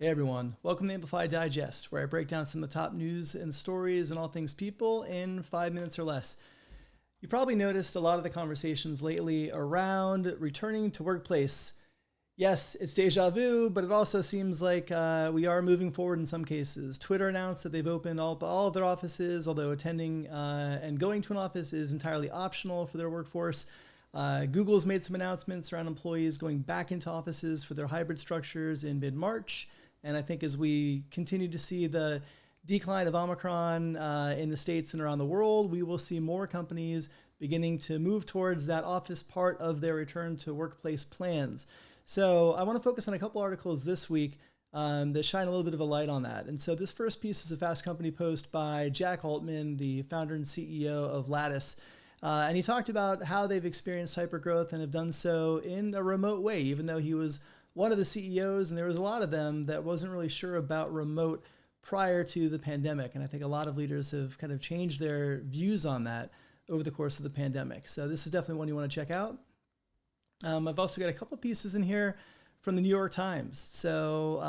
Hey everyone, welcome to Amplify Digest, where I break down some of the top news and stories and all things people in 5 minutes or less. You probably noticed a lot of the conversations lately around returning to workplace. Yes, it's deja vu, but it also seems like we are moving forward in some cases. Twitter announced that they've opened all of their offices, although attending and going to an office is entirely optional for their workforce. Google's made some announcements around employees going back into offices for their hybrid structures in mid-March. And I think as we continue to see the decline of Omicron in the States and around the world, we will see more companies beginning to move towards that office part of their return to workplace plans. So I want to focus on a couple articles this week that shine a little bit of a light on that. And so this first piece is a Fast Company post by Jack Altman, the founder and CEO of Lattice. And he talked about how they've experienced hypergrowth and have done so in a remote way, even though he was one of the CEOs, and there was a lot of them that wasn't really sure about remote prior to the pandemic. And I think a lot of leaders have kind of changed their views on that over the course of the pandemic. So this is definitely one you want to check out. I've also got a couple pieces in here from the New York Times. So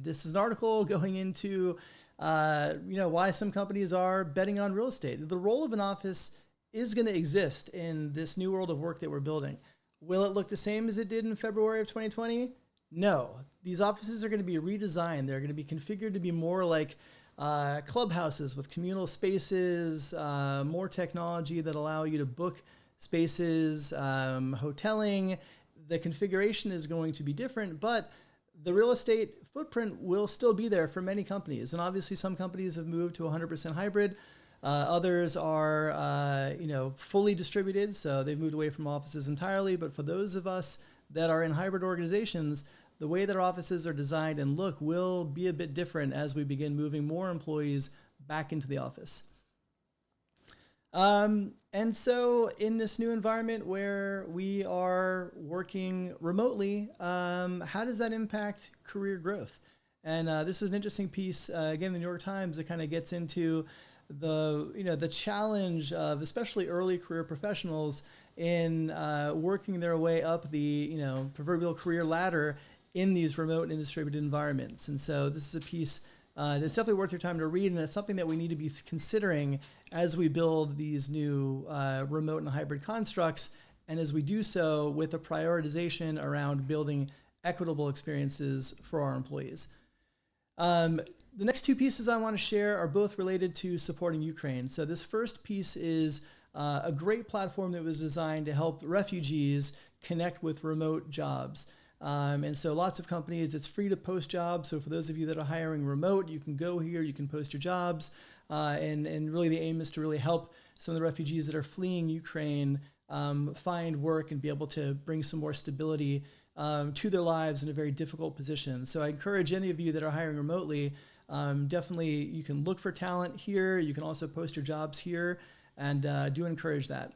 this is an article going into why some companies are betting on real estate. The role of an office is going to exist in this new world of work that we're building. Will it look the same as it did in February of 2020? No. These offices are going to be redesigned. They're going to be configured to be more like clubhouses with communal spaces, more technology that allow you to book spaces, hoteling. The configuration is going to be different, but the real estate footprint will still be there for many companies. And obviously some companies have moved to 100% hybrid. Others are, fully distributed, so they've moved away from offices entirely. But for those of us that are in hybrid organizations, the way that our offices are designed and look will be a bit different as we begin moving more employees back into the office. And so in this new environment where we are working remotely, how does that impact career growth? And this is an interesting piece, again, in the New York Times, that kind of gets into the challenge of especially early career professionals in working their way up the proverbial career ladder in these remote and distributed environments. And so this is a piece that's definitely worth your time to read, and it's something that we need to be considering as we build these new remote and hybrid constructs, and as we do so with a prioritization around building equitable experiences for our employees. The next two pieces I want to share are both related to supporting Ukraine. So this first piece is a great platform that was designed to help refugees connect with remote jobs. And so lots of companies, it's free to post jobs. So for those of you that are hiring remote, you can go here, you can post your jobs. And really the aim is to really help some of the refugees that are fleeing Ukraine find work and be able to bring some more stability to their lives in a very difficult position. So I encourage any of you that are hiring remotely, definitely you can look for talent here. You can also post your jobs here, and do encourage that.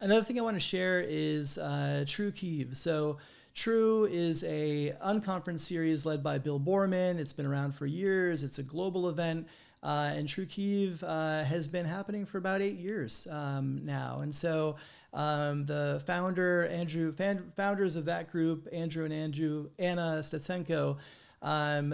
Another thing I want to share is True Kiev. So True is a unconference series led by Bill Borman. It's been around for years. It's a global event. And True Kiev has been happening for about 8 years now. And so the founders of that group, Andrew and Anna Stetsenko,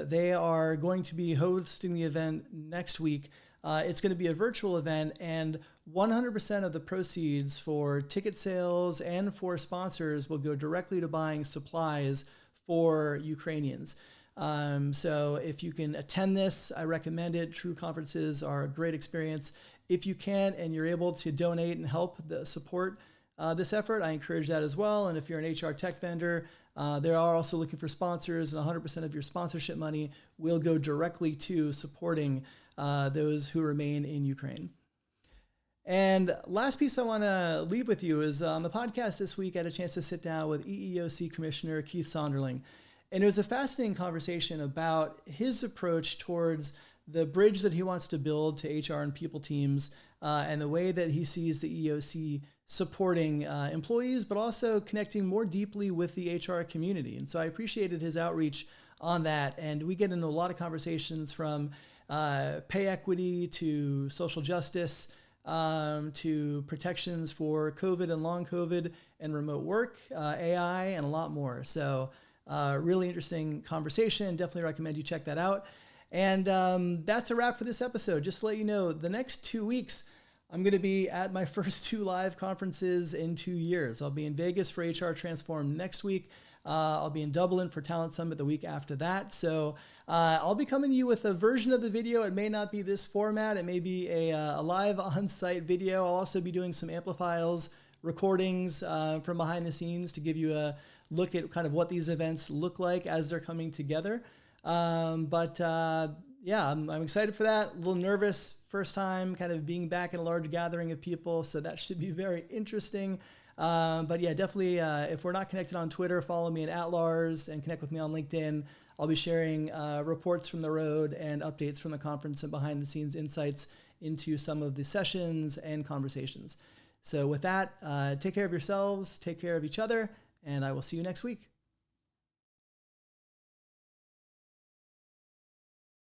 they are going to be hosting the event next week. It's going to be a virtual event, and 100% of the proceeds for ticket sales and for sponsors will go directly to buying supplies for Ukrainians. So if you can attend this, I recommend it. True conferences are a great experience. If you can and you're able to donate and help support this effort, I encourage that as well. And if you're an HR tech vendor, they are also looking for sponsors, and 100% of your sponsorship money will go directly to supporting those who remain in Ukraine. And last piece I want to leave with you is on the podcast this week, I had a chance to sit down with EEOC Commissioner Keith Sonderling. And it was a fascinating conversation about his approach towards the bridge that he wants to build to HR and people teams, and the way that he sees the EEOC supporting employees, but also connecting more deeply with the HR community. And so I appreciated his outreach on that. And we get into a lot of conversations from pay equity to social justice, to protections for COVID and long COVID and remote work, AI, and a lot more. So Really interesting conversation. Definitely recommend you check that out. And that's a wrap for this episode. Just to let you know, the next 2 weeks, I'm going to be at my first 2 live conferences in 2 years. I'll be in Vegas for HR Transform next week. I'll be in Dublin for Talent Summit the week after that. So I'll be coming to you with a version of the video. It may not be this format. It may be a live on-site video. I'll also be doing some Amplifies recordings from behind the scenes to give you a look at kind of what these events look like as they're coming together. Yeah, I'm excited for that. A little nervous first time kind of being back in a large gathering of people. So that should be very interesting. But yeah, definitely, if we're not connected on Twitter, follow me at Lars and connect with me on LinkedIn. I'll be sharing reports from the road and updates from the conference and behind the scenes insights into some of the sessions and conversations. So with that, take care of yourselves, take care of each other, and I will see you next week.